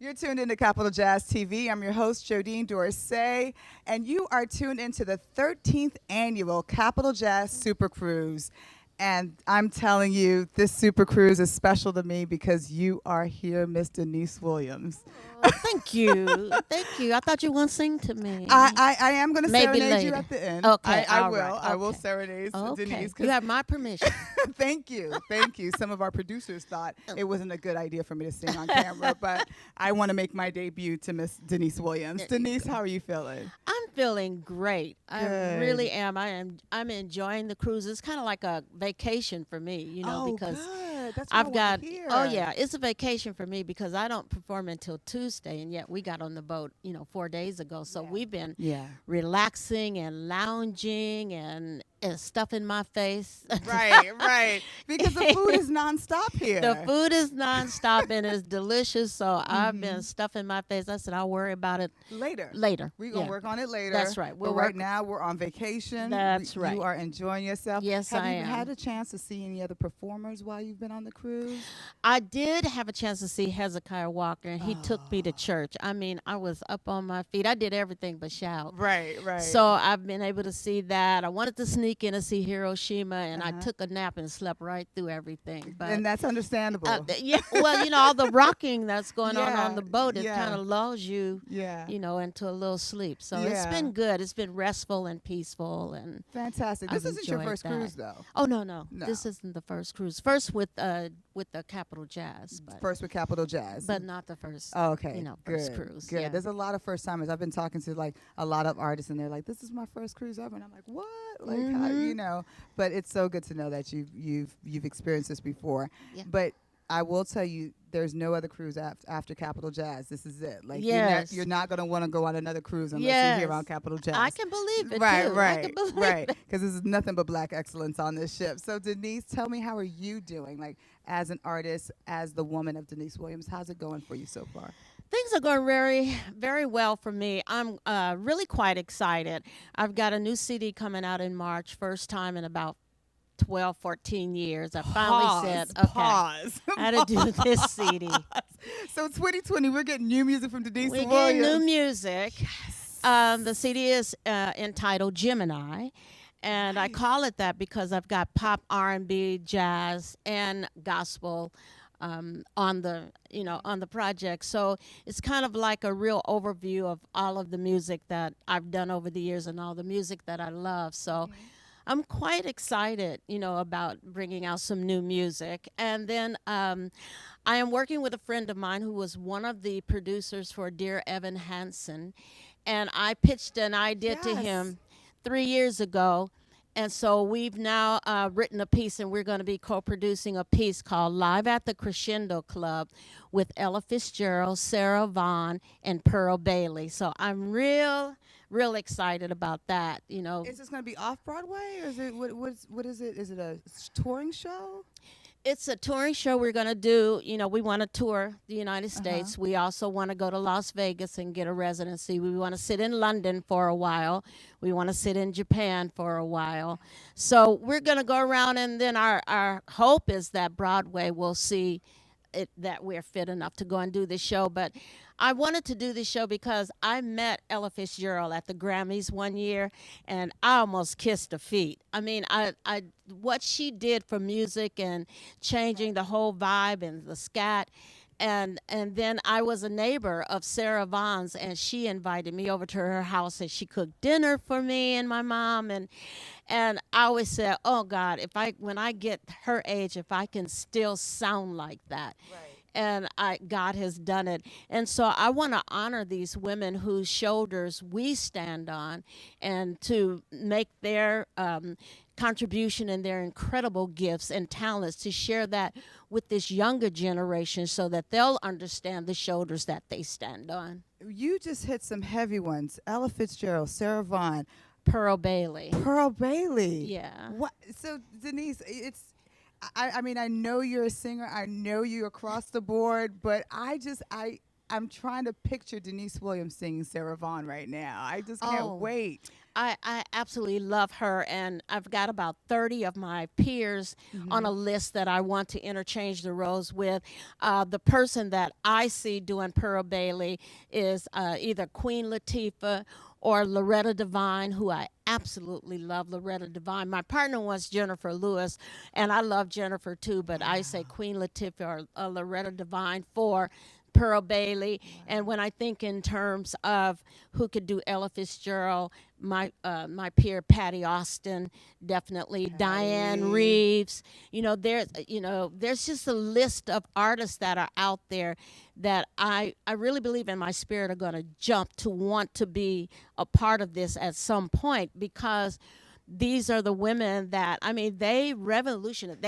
You're tuned into Capital Jazz TV. I'm your host, Jodine Dorsey, and you are tuned into the 13th annual Capital Jazz Super Cruise. And I'm telling you, this Super Cruise is special to me because you are here, Miss Deniece Williams. Oh, thank you. Thank you. I thought you were going to sing to me. I am going to Maybe serenade you later. at the end. Okay, I all will. right, I will okay. serenade Okay. Deniece. You have my permission. Thank you. Thank you. Some of our producers thought it wasn't a good idea for me to sing on camera, but I want to make my debut to Miss Deniece Williams. Deniece, how are you feeling? I'm feeling great. I Good. really am. I'm enjoying the cruise. It's kind of like a vacation for me, because good. That's what I've I got wanna hear. oh yeah, it's a vacation for me because I don't perform until Tuesday, and yet we got on the boat, 4 days ago. So we've been Yeah. relaxing and lounging and stuff in my face. Right. Because the food is nonstop here. The food is nonstop and it's delicious. So I've Mm-hmm. been stuffing my face. I said I'll worry about it later. later. We're going to Yeah. work on it later. That's right. But right now, we're on vacation. That's right. You are enjoying yourself. Yes, Have I you am. had a chance to see any other performers while you've been on the cruise? I did have a chance to see Hezekiah Walker, and he took me to church. I mean, I was up on my feet. I did everything but shout. Right. So I've been able to see that. I wanted to sneak in and see Hiroshima, and I took a nap and slept right through everything. But and that's understandable. all the rocking that's going on Yeah, the boat, it yeah. kind of lulls you, Yeah. into a little sleep. So it's Yeah. been good. It's been restful and peaceful, and Fantastic. I've This isn't your enjoyed first that. cruise, though. oh no, No. this isn't the first cruise. First with the Capital Jazz, but First with Capital Jazz. not the first. Oh, okay. First Good. cruise. Good. Yeah. There's a lot of first timers. I've been talking to like a lot of artists, and they're like, "This is my first cruise ever," and I'm like, "What?" Like, how, But it's so good to know that you've experienced this before. Yeah. But I will tell you, there's no other cruise after Capital Jazz. This is it. Like, Yes. you're not gonna want to go on another cruise unless you're here Yes. on Capital Jazz. I can believe it. Right, too. I can believe right. it. Because this is nothing but black excellence on this ship. So Deniece, tell me, how are you doing? Like, as an artist, as the woman of Deniece Williams, how's it going for you so far? Things are going very, very well for me. I'm really quite excited. I've got a new CD coming out in March, first time in about 12, 14 years. I finally said, okay, Pause. I had to do this CD. So 2020, we're getting new music from Deniece We get Williams. new music. The CD is entitled Gemini, and I call it that because I've got pop, R&B, jazz, and gospel on the project. So it's kind of like a real overview of all of the music that I've done over the years and all the music that I love. So I'm quite excited, about bringing out some new music. And then I am working with a friend of mine who was one of the producers for Dear Evan Hansen. And I pitched an idea to him 3 years ago. And so we've now written a piece, and we're going to be co-producing a piece called Live at the Crescendo Club with Ella Fitzgerald, Sarah Vaughan, and Pearl Bailey. So I'm real excited about that, Is this going to be off Broadway, or is it what is it? Is it a touring show? It's a touring show we're going to do. We want to tour the United States. We also want to go to Las Vegas and get a residency. We want to sit in London for a while. We want to sit in Japan for a while. So we're going to go around, and then our hope is that Broadway will see that we're fit enough to go and do this show. But I wanted to do this show because I met Ella Fitzgerald at the Grammys one year, and I almost kissed her feet. I mean, I what she did for music and changing the whole vibe and the scat. And then I was a neighbor of Sarah Vaughan's, and she invited me over to her house, and she cooked dinner for me and my mom. And I always said, oh God, when I get her age, if I can still sound like that. Right. And God has done it. And so I want to honor these women whose shoulders we stand on, and to make their contribution and their incredible gifts and talents, to share that with this younger generation so that they'll understand the shoulders that they stand on. You just hit some heavy ones. Ella Fitzgerald, Sarah Vaughan, Pearl Bailey. Pearl Bailey. Yeah. What? So Deniece, I mean, I know you're a singer. I know you across the board, but I'm trying to picture Deniece Williams singing Sarah Vaughan right now. I just can't wait. I absolutely love her, and I've got about 30 of my peers on Hmm. a list that I want to interchange the roles with. The person that I see doing Pearl Bailey is either Queen Latifah or Loretta Devine, who I absolutely love. Loretta Devine. My partner was Jennifer Lewis, and I love Jennifer too, but I say Wow. Queen Latifah or Loretta Devine for Pearl Bailey. And Wow. when I think in terms of who could do Ella Fitzgerald, my peer Patty Austin, definitely Diane Patty. Reeves. There's just a list of artists that are out there that I really believe in my spirit are going to jump to want to be a part of this at some point, because these are the women that, I mean, they revolutionized.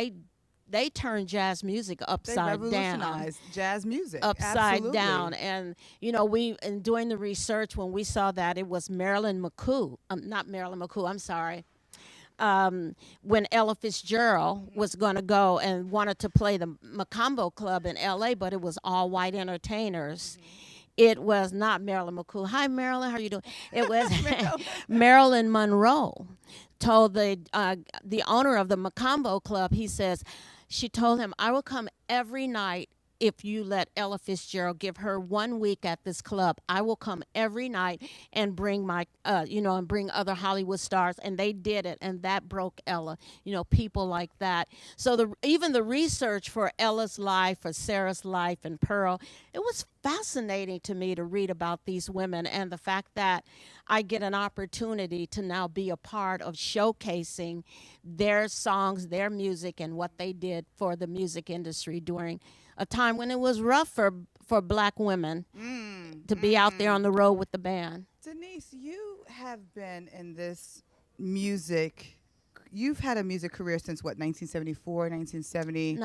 They turned jazz music They upside down, revolutionized jazz music. upside down. Absolutely. And we, in doing the research, when we saw that it was Marilyn McCoo, not Marilyn McCoo, I'm sorry, when Ella Fitzgerald was going to go and wanted to play the Macombo Club in LA, but it was all white entertainers. It was not Marilyn McCoo. Hi, Marilyn. How are you doing? It was Marilyn. Marilyn Monroe told the owner of the Macombo Club. He says, she told him, "I will come every night if you let Ella Fitzgerald give her 1 week at this club. I will come every night and bring and bring other Hollywood stars." And they did it, and that broke Ella. People like that. So even the research for Ella's life, for Sarah's life, and Pearl, it was fascinating to me to read about these women, and the fact that I get an opportunity to now be a part of showcasing their songs, their music, and what they did for the music industry during a time when it was rough for black women Mm, to be out there on mm. the road with the band. Deniece, you have been in this music. You've had a music career since what, 1974, 1974.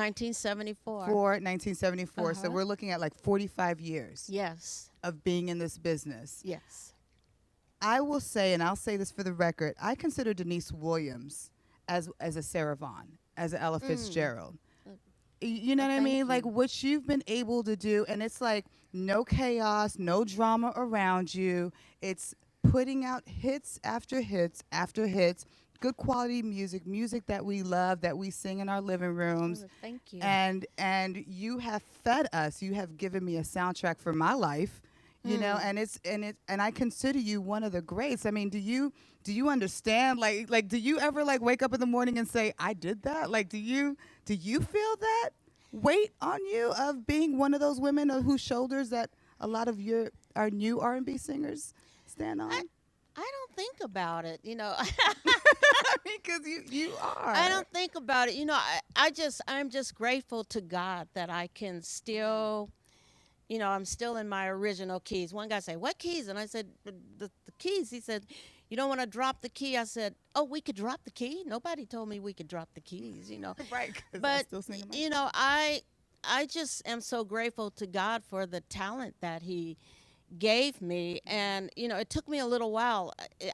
1974. So Uh-huh. we're looking at like 45 years Yes. of being in this business. Yes. I will say, and I'll say this for the record, I consider Deniece Williams as a Sarah Vaughan, as a Ella Mm. Fitzgerald. You know what I Thank mean? Like you. what you've been able to do, and it's like no chaos, no drama around you. It's putting out hits after hits after hits, good quality music, music that we love, that we sing in our living rooms. Oh, thank you. And you have fed us. You have given me a soundtrack for my life. Mm. And I consider you one of the greats. I mean, do you understand, like do you ever like wake up in the morning and say, I did that? Like do you feel that weight on you of being one of those women on whose shoulders that a lot of our new R&B singers stand I on? I don't think about it. I mean, because you I are. don't think about it. I'm just grateful to God that I can still, I'm still in my original keys. One guy said, "What keys?" And I said, "The keys." He said, "You don't want to drop the key?" I said, "Oh, we could drop the key. Nobody told me we could drop the keys." Right, because I But still sing in my you keys. know, I I just am so grateful to God for the talent that He gave me. And it took me a little while.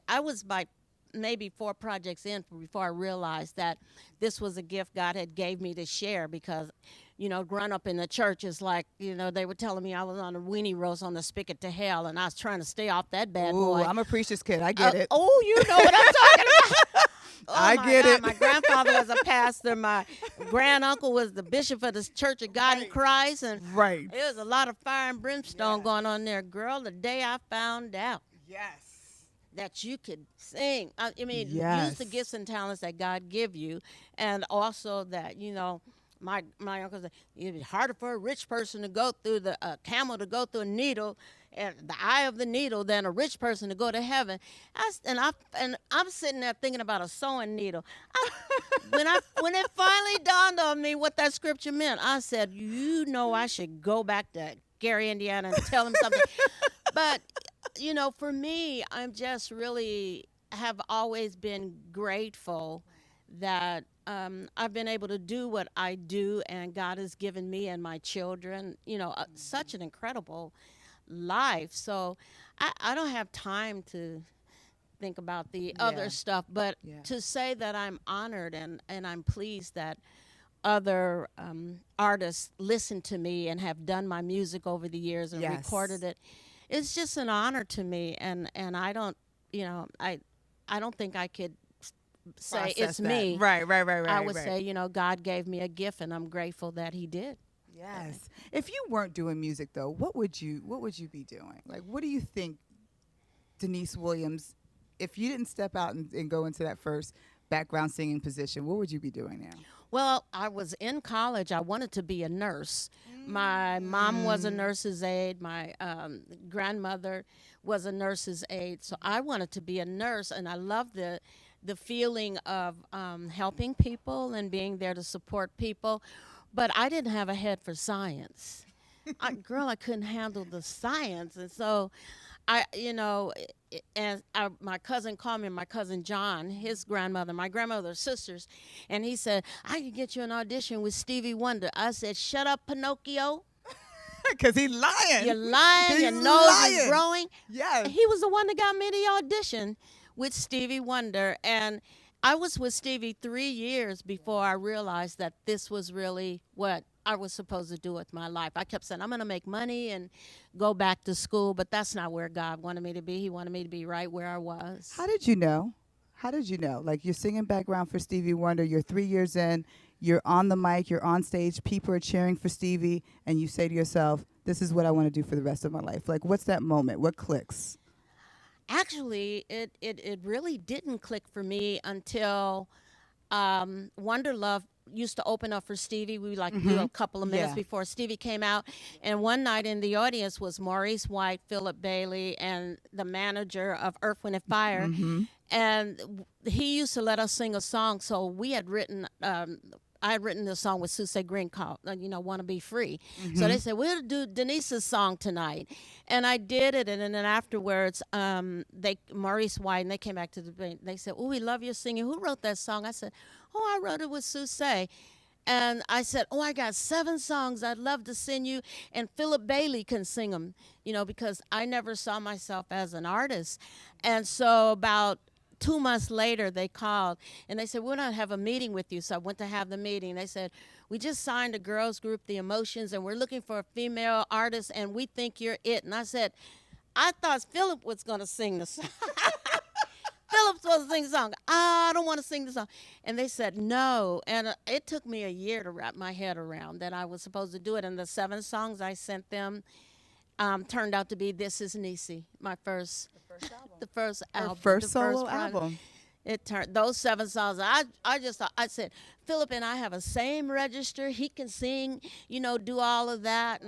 I was by maybe 4 projects in before I realized that this was a gift God had gave me to share, because growing up in the church is like, they were telling me I was on a weenie roast on the spigot to hell, and I was trying to stay off that bad Ooh, boy. I'm a preacher's kid. I get it. Oh, you know what I'm talking about. Oh I my get God, it. my grandfather was a pastor. My granduncle was the bishop of the Church of God in Right. Christ, and Right. there was a lot of fire and brimstone Yes. going on there. Girl, the day I found out Yes. that you could sing, I mean, use the Yes. gifts and talents that God give you, and also that my uncle said it's harder for a rich person to go through the camel to go through a needle and the eye of the needle than a rich person to go to heaven. And I'm sitting there thinking about a sewing needle. When it finally dawned on me what that scripture meant, I said, I should go back to Gary, Indiana, and tell him something. But for me, I'm just really have always been grateful that I've been able to do what I do, and God has given me and my children, such an incredible life. So I don't have time to think about the Yeah. other stuff, but Yeah. to say that I'm honored and I'm pleased that other artists listen to me and have done my music over the years and recorded Yes. it. It's just an honor to me, and I don't, I I don't think I could say Process it's that. me. Right. I would say, God gave me a gift, and I'm grateful that He did. Yes. If you weren't doing music though, what would you be doing? Like, what do you think, Deniece Williams, if you didn't step out and go into that first background singing position, what would you be doing now? Well, I was in college. I wanted to be a nurse. My mom was a nurse's aide. My grandmother was a nurse's aide. So I wanted to be a nurse, and I loved the feeling of helping people and being there to support people. But I didn't have a head for science. I couldn't handle the science, and so my cousin called me, my cousin John, his grandmother, my grandmother's sisters, and he said, I can get you an audition with Stevie Wonder. I said, shut up, Pinocchio. Because he's lying. You're lying. He's Your nose lying. is growing. Yes. He was the one that got me the audition with Stevie Wonder. And I was with Stevie 3 years before I realized that this was really what I was supposed to do with my life. I kept saying, I'm going to make money and go back to school, but that's not where God wanted me to be. He wanted me to be right where I was. How did you know? How did you know? Like, you're singing background for Stevie Wonder, you're 3 years in, you're on the mic, you're on stage, people are cheering for Stevie, and you say to yourself, this is what I want to do for the rest of my life. Like, what's that moment? What clicks? Actually, it really didn't click for me until Wonder Love used to open up for Stevie. We would like do a couple of minutes Yeah. before Stevie came out. And one night in the audience was Maurice White, Philip Bailey, and the manager of Earth, Wind, and Fire. And he used to let us sing a song. So we had written, I had written this song with Susie Green called, Want to Be Free. So they said, we'll do Denice's song tonight. And I did it. And then afterwards, Maurice White, and they came back to the band. They said, oh, we love your singing. Who wrote that song? I said, oh, I wrote it with Susie. And I said, oh, I got 7 songs I'd love to sing you. And Philip Bailey can sing them, because I never saw myself as an artist. And so about 2 months later, they called and they said, we're going to have a meeting with you. So I went to have the meeting. They said, we just signed a girls group, The Emotions, and we're looking for a female artist, and we think you're it. And I said, I thought Philip was going to sing the song. Philip's supposed to sing the song. I don't want to sing the song. And they said no. And it took me a year to wrap my head around that I was supposed to do it. And the 7 songs I sent them turned out to be This Is Deniece, my first album. Her first the solo project. album. It turned those 7 songs. I just thought, I said, Philip and I have a same register. He can sing, do all of that.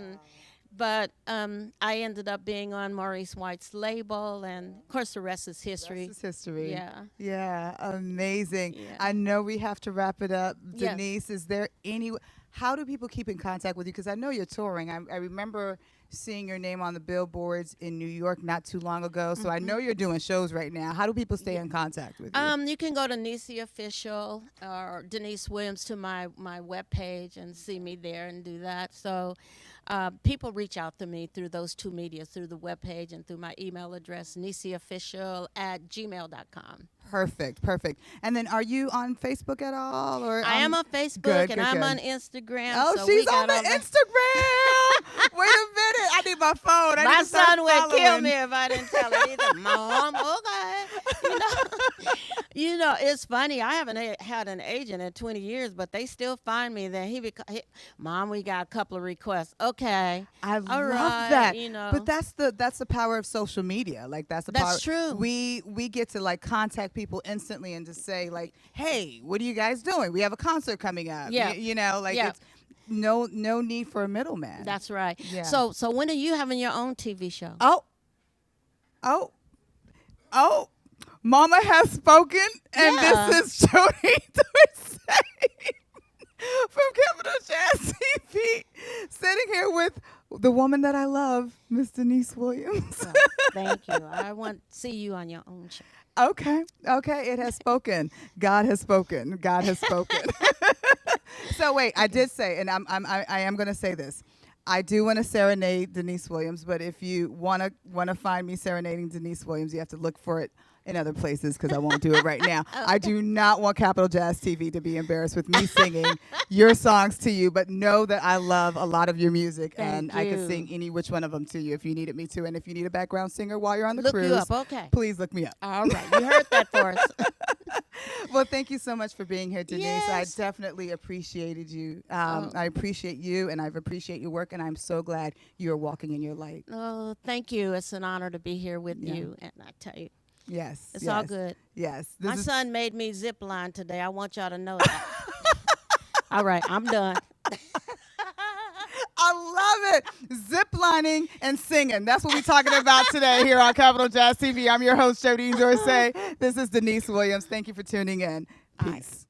But I ended up being on Maurice White's label, and of course the rest is history. This is history. Yeah. Yeah, amazing. Yeah. I know we have to wrap it up. Yes. Deniece, is there how do people keep in contact with you? Because I know you're touring. I remember seeing your name on the billboards in New York not too long ago. So I know you're doing shows right now. How do people stay in contact with you? You can go to Deniece Official or Deniece Williams to my webpage and see me there and do that. So people reach out to me through those 2 media, through the webpage and through my email address, denieceofficial@gmail.com. Perfect. And then are you on Facebook at all? Or I am on Facebook Good, and good, I'm good. on Instagram. Oh, so we she's got on the all Instagram. Wait a minute. I need my phone. I My need to start son would kill following. me if I didn't tell her either. Mom, okay. It's funny. I haven't had an agent in 20 years, but they still find me there. Mom, we got a couple of requests. Okay. I All love right, that. But that's the power of social media. Like that's That's true. We get to like contact people instantly and just say like, hey, what are you guys doing? We have a concert coming up. Yeah. It's no need for a middleman. That's right. Yeah. So when are you having your own TV show? Oh, Mama has spoken, and Yeah. this is Jody Dorsey from Capital Jazz TV, sitting here with the woman that I love, Miss Deniece Williams. Oh, thank you. I want to see you on your own show. Okay, it has spoken. God has spoken. So wait, I did say, and I am going to say this. I do want to serenade Deniece Williams, but if you want to find me serenading Deniece Williams, you have to look for it in other places because I won't do it right now. I do not want Capital Jazz TV to be embarrassed with me singing your songs to you, but know that I love a lot of your music, and I could sing any which one of them to you if you needed me to. And if you need a background singer while you're on the Look cruise, you up, okay. please look me up. All right, you heard that for us. Well, thank you so much for being here, Deniece. Yes. I definitely appreciated you. I appreciate you, and I appreciate your work, and I'm so glad you are walking in your light. Oh, thank you. It's an honor to be here with you, and I tell you, Yes. it's all good. Yes. My son made me zip line today. I want y'all to know that. All right, I'm done. I love it. Zip lining and singing. That's what we're talking about today here on Capital Jazz TV. I'm your host, Jodine Dorsey. This is Deniece Williams. Thank you for tuning in. Peace.